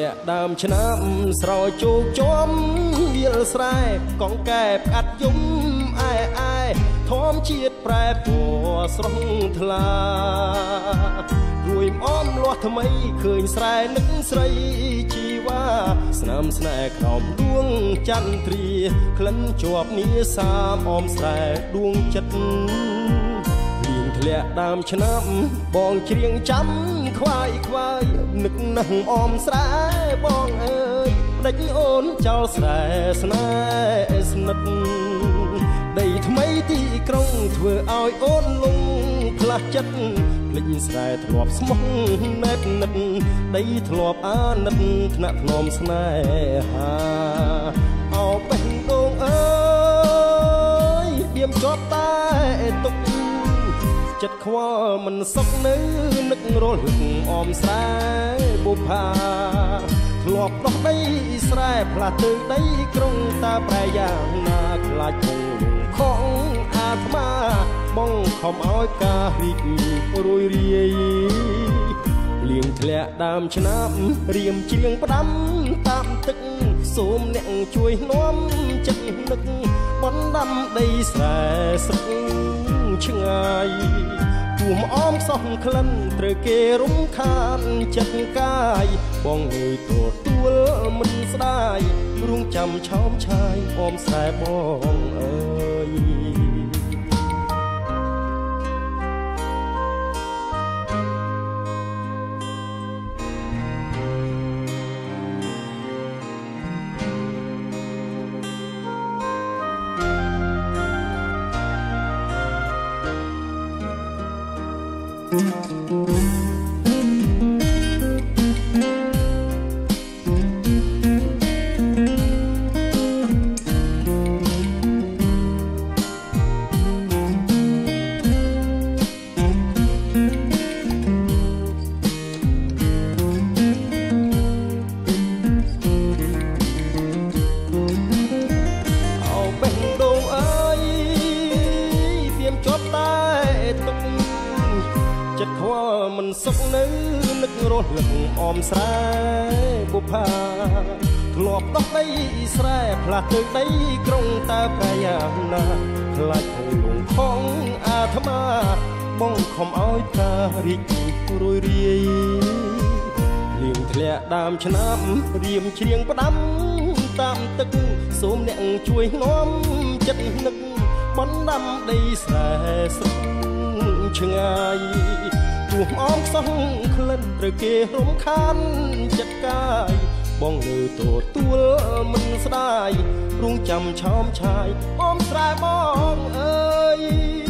លាក់ដើមឆ្នាំស្រោចជោគជាំវាលស្រែកងកែបកាត់យំអែធម្មជាតិប្រែពណ៌ស្រស់ថ្លារួយអមលាស់ថ្មីឃើញស្រែនឹកស្រីជីវ៉ាស្នាមស្នេហ៍ក្រោមដួងចន្ទ្រាក្លិនជាប់នីសាមអមស្រែដួងចិត្តធ្លាក់ដើមឆ្នាំបងច្រៀងចាំខ្វាយនឹកនឹងអមស្រែបងអើយដេចអូនចោលស្រែស្នេហ៍ស្និទ្ធដីថ្មីទីក្រុងធ្វើឲ្យអូនលងផ្លាស់ចិត្តភ្លេចស្រែធ្លាប់ស្មោះណែតនិតដីធ្លាប់អាណិតថ្នាក់ធ្នមស្នេហាអោបេះដូងអើយដៀមជាប់តែទុកចិត្តខ្វល់មិនសុខនៅនឹករលឹកអមស្រែបុប្ផាធ្លាប់ដោះដីស្រែផ្លាស់ទៅដីក្រុងតាប្រែយ៉ាងណាខ្លាចគង់លងខំអាត្មាបងខំឲ្យការរីករួយរាយលៀងធ្លាក់ដើមឆ្នាំរៀមច្រៀងផ្ដាំតាមទឹកសូមអ្នកជួយនាំចិត្តនឹកបណ្ដាំដីស្រែស្រឹកឆ្ងាយទួមអមសោះក្លិនត្រូវគេរំខានចិត្តកាយបងងើយទទួលមិនស្ដាយរួងចាំឆោមឆាយអមខ្សែបងអើយចិត្តខ្វល់មិនសុខនៅនឹករលឹកអមស្រែបុប្ផាធ្លាប់ដោះដីស្រែផ្លាស់ទៅដីក្រុងតើប្រយ៉ាងណាខ្លាចគង់លងខំអាត្មាបងខំឲ្យការរីករួយរាយលៀងធ្លាក់ដើមឆ្នាំរៀមច្រៀងផ្ដាំតាមទឹកសូមអ្នកជួយនាំចិត្តនឹកបណ្ដាំដីស្រែស្រស់ឆ្ងាយទួមអមខ្សោះក្លិនត្រូវគេរំខានចិត្តកាយបងនៅទទួលមិនស្ដាយរួងចាំឆោមឆាយអមស្រែបងអើយ